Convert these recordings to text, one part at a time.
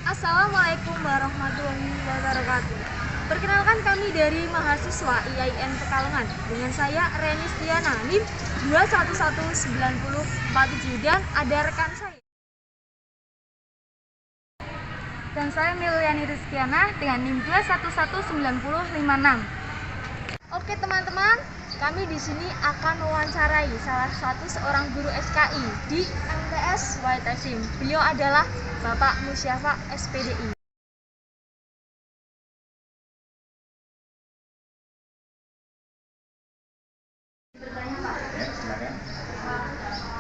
Assalamualaikum warahmatullahi wabarakatuh. Perkenalkan, kami dari mahasiswa IAIN Pekalongan. Dengan saya Reni Stiana, NIM 2119047, dan ada rekan saya. Dan saya Miliani Rizkiana dengan NIM 2119056. Oke teman-teman, kami di sini akan mewawancarai salah satu seorang guru SKI di MTS YTSIM. Beliau adalah Bapak Musyafa SPDI. Bertanya Pak, Ya, silakan.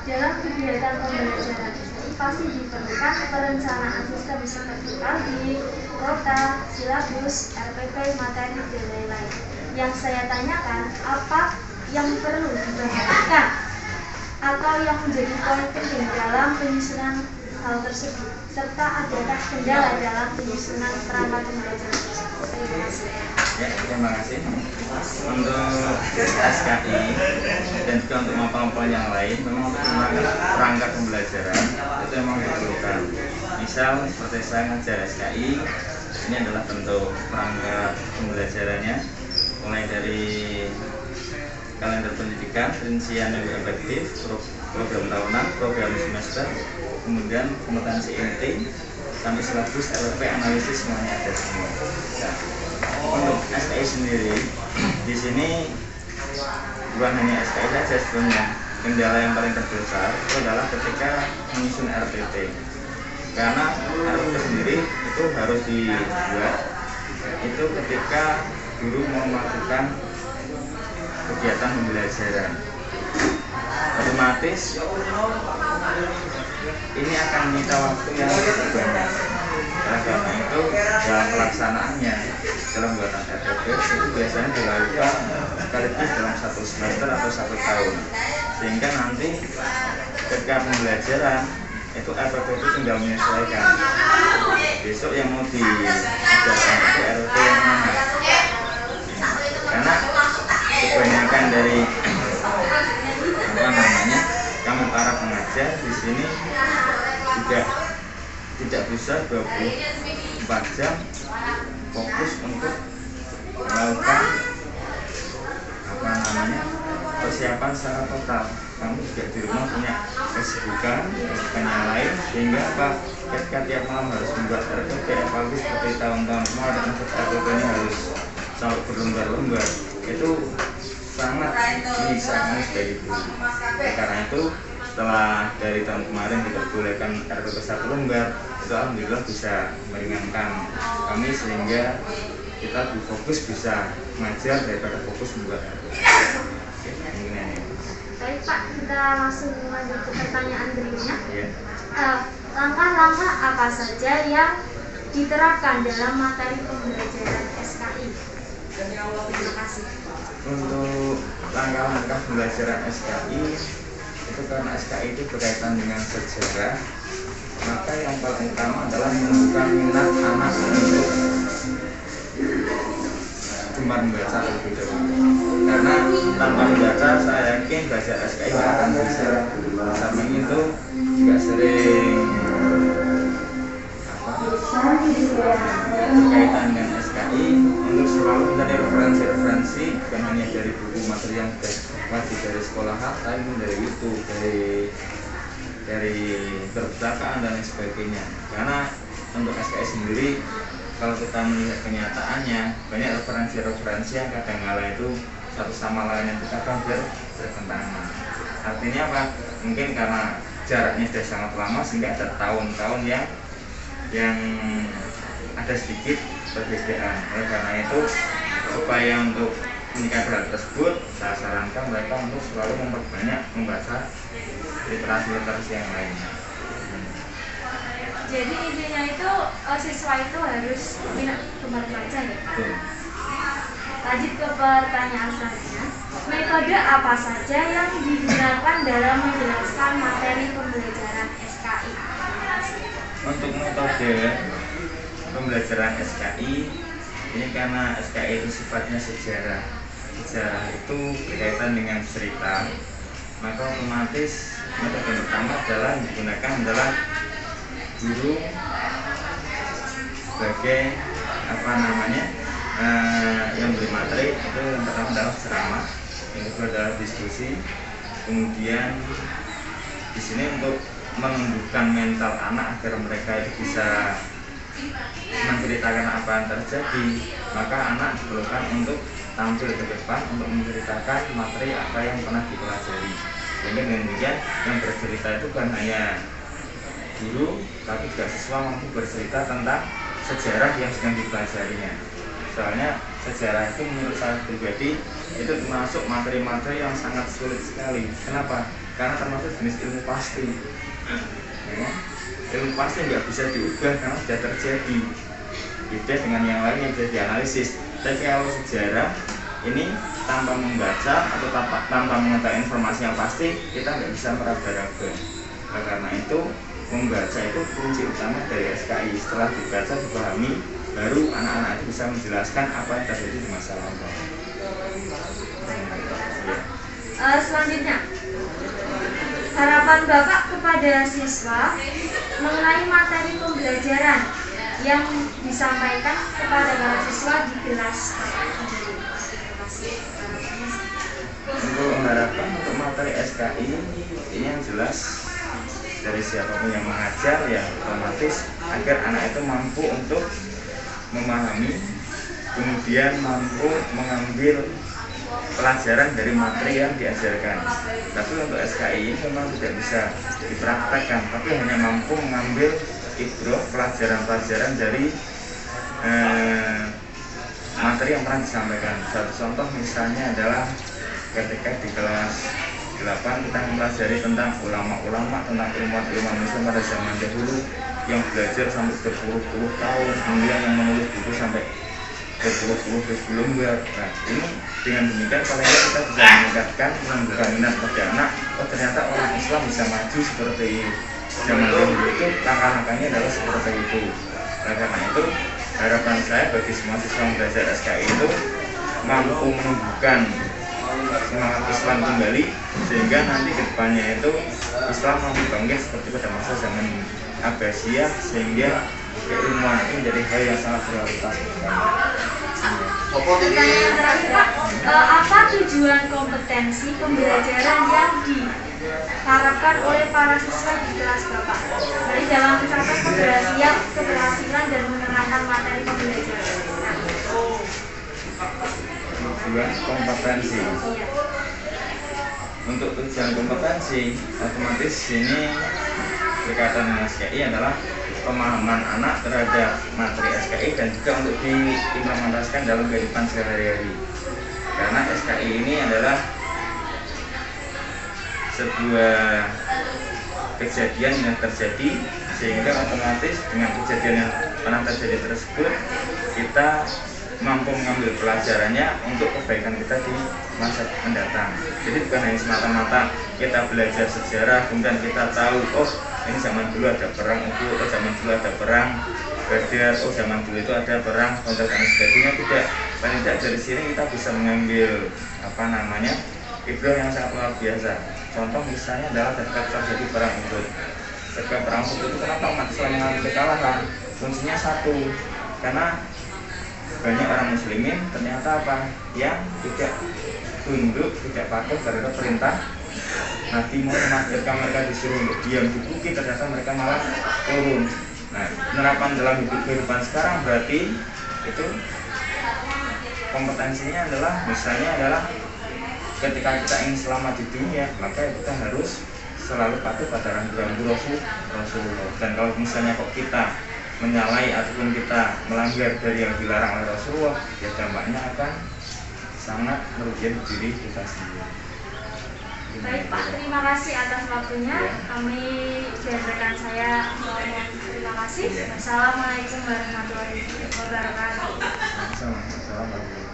dalam kegiatan pembelajaran SKI pasti diperlukan perencanaan sistem seperti KALDI, rota, silabus, RPP, materi, dan lain-lain. Yang saya tanyakan, apa yang perlu diperhatikan atau yang menjadi poin penting dalam penyusunan hal tersebut, serta adakah kendala dalam penyusunan perangkat pembelajaran tersebut? Terima kasih. Ya, terima kasih. Untuk SKI dan juga untuk maupun yang lain, memang untuk perangkat pembelajaran itu memang diperlukan. Misal seperti saya ngajar SKI, ini adalah bentuk perangkat pembelajarannya, mulai dari kalender pendidikan, rincian yang efektif, program tahunan, program semester, kemudian kompetensi inti, sampai silabus, RPP, analisis, semuanya ada semua. Nah, untuk SKI sendiri, di sini bukan hanya SKI saja sebenarnya. Kendala yang paling terbesar itu adalah ketika menyusun RPT. Karena RPT sendiri itu harus dibuat itu ketika guru mau melakukan kegiatan pembelajaran. Otomatis ini akan menyita waktu yang cukup banyak. Karena itu dalam pelaksanaannya dalam pembuatan RPT itu biasanya dilakukan sekaligus dalam satu semester atau satu tahun, sehingga nanti ketika pembelajaran itu RPT itu tinggal menyesuaikan besok yang mau diajarkan itu RPT yang mana, karena kebanyakan dari kami para pengajar di sini juga tidak bisa 24 jam fokus untuk melakukan persiapan secara total. Kamu juga di rumah punya kesibukan yang lain, sehingga ketika tiap malam harus membuat RPT, apalagi seperti tahun-tahun kemarin RPT ini harus selalu berlembar-lembar, itu sangat menyisakan sebagai guru. Karena itu setelah dari tahun kemarin diperbolehkan RPP 1 lembar, itu alhamdulillah bisa meringankan kami, sehingga kita lebih fokus bisa mengajar daripada fokus membuat RPP. Baik Pak, kita langsung lanjut ke pertanyaan berikutnya. Ya. Langkah-langkah apa saja yang diterapkan dalam materi pembelajaran SKI? Terima kasih. Untuk langkah-langkah pembelajaran SKI itu, karena SKI itu berkaitan dengan sejarah, maka yang paling utama adalah menunjukkan minat anak untuk gemar membaca terlebih dahulu. Karena tanpa membaca, saya yakin belajar SKI tidak akan bisa. Samping itu juga sering berkaitan dengan SKI untuk selalu mencari referensi bukan hanya dari buku materi yang wajib dari sekolah, tapi dari YouTube, dari perpustakaan dan lain sebagainya. Karena untuk SKI sendiri, kalau kita melihat kenyataannya, banyak referensi yang kadang-kala itu satu sama lain yang kita kan bertentangan. Artinya apa? Mungkin karena jaraknya sudah sangat lama, sehingga ada tahun-tahun yang ada sedikit perbedaan. Oleh karena itu, upaya untuk meningkatkan hal tersebut, saya sarankan mereka untuk selalu memperbanyak membaca literasi yang lainnya. Jadi intinya itu siswa itu harus gemar baca ya Pak? Lanjut ke pertanyaan selanjutnya. Metode apa saja yang digunakan dalam menjelaskan materi pembelajaran SKI? Untuk metode pembelajaran SKI ini, karena SKI itu sifatnya sejarah itu berkaitan dengan cerita, maka otomatis metode pertama adalah yang digunakan adalah guru sebagai apa namanya yang beri materi. Itu yang pertama adalah ceramah, yang kedua adalah diskusi, kemudian di sini untuk menumbuhkan mental anak agar mereka itu bisa menceritakan apa yang terjadi, maka anak diperlukan untuk tampil ke depan untuk menceritakan materi apa yang pernah dipelajari. Sehingga dengan demikian yang bercerita itu bukan hanya guru, tapi juga siswa mampu bercerita tentang sejarah yang sedang dipelajarinya. Soalnya sejarah itu menurut saya pribadi itu termasuk materi-materi yang sangat sulit sekali. Kenapa? Karena termasuk jenis ilmu pasti. Ya, ilmu pasti nggak bisa diubah karena sudah terjadi. Beda dengan yang lain yang bisa dianalisis. Tapi kalau sejarah ini tanpa membaca atau tanpa mengetahui informasi yang pasti, kita nggak bisa meraba-raba. Nah, karena itu membaca itu kunci utama dari SKI. Setelah dibaca, dipahami, baru anak-anak itu bisa menjelaskan apa yang terjadi di masa lampau. Selanjutnya, harapan Bapak kepada siswa mengenai materi pembelajaran yang disampaikan kepada para siswa di kelas. Untuk harapan untuk materi SKI ini yang jelas dari siapapun yang mengajar ya otomatis agar anak itu mampu untuk memahami, kemudian mampu mengambil pelajaran dari materi yang diajarkan. Tapi untuk SKI ini memang tidak bisa dipraktekkan, tapi hanya mampu mengambil ibroh pelajaran-pelajaran dari materi yang pernah disampaikan. Satu contoh misalnya adalah ketika di kelas 8 kita mempelajari tentang ulama-ulama, tentang ilmuwan-ilmuwan Muslim pada zaman dahulu yang belajar sampai berpuluh-puluh tahun, kemudian yang menulis buku sampai berpuluh-puluh lembar. Nah, ini dengan demikian paling tidak kita bisa meningkatkan menumbuhkan minat pada anak. Oh, ternyata orang Islam bisa maju seperti zaman dahulu, itu langkah-langkahnya adalah seperti itu. Nah, karena itu harapan saya bagi semua siswa yang belajar SKI itu mampu menumbuhkan semangat Islam kembali, sehingga nanti ke depannya itu Islam mampu bangkit seperti pada masa zaman Abbasiyah, sehingga keilmuan itu menjadi hal yang sangat prioritas. Pertanyaan terakhir, apa tujuan kompetensi pembelajaran yang diharapkan oleh para siswa di kelas Bapak? Jadi dalam mencapai keberhasilan dan menerangkan materi pembelajaran. Tujuan kompetensi. Untuk tujuan kompetensi, otomatis ini berkaitan dengan SKI adalah pemahaman anak terhadap materi SKI dan juga untuk diimplementasikan dalam kehidupan sehari-hari. Karena SKI ini adalah sebuah kejadian yang terjadi, sehingga otomatis dengan kejadian yang pernah terjadi tersebut kita mampu mengambil pelajarannya untuk kebaikan kita di masa mendatang. Jadi bukan hanya semata-mata kita belajar sejarah kemudian kita tahu, oh ini zaman dulu ada perang Uhud, oh zaman dulu ada perang Badar, oh zaman dulu itu ada perang Khandaq dan sebagainya. Tidak, paling tidak dari sini kita bisa mengambil ibrah yang sangat luar biasa. Contoh misalnya adalah ketika terjadi perang Uhud. Ketika perang Uhud itu kenapa umat Islam mengalami kekalahan? Kuncinya satu, karena banyak orang muslimin ternyata yang tidak tunduk, tidak patuh terhadap perintah Nabi Muhammad. Ketika mereka disuruh untuk diam di bukit, ternyata mereka malah turun. Nah, penerapan dalam kehidupan sekarang berarti itu kompetensinya adalah ketika kita ingin selamat di dunia, maka kita harus selalu patuh pada rambu-rambu Rasulullah. Dan kalau misalnya kok kita menyalahi ataupun kita melanggar dari yang dilarang oleh Rasulullah, ya dampaknya akan sangat merugikan diri kita sendiri. Baik Pak, terima kasih atas waktunya. Kami dan rekan saya terima kasih. Wassalamualaikum warahmatullahi wabarakatuh. Assalamualaikum.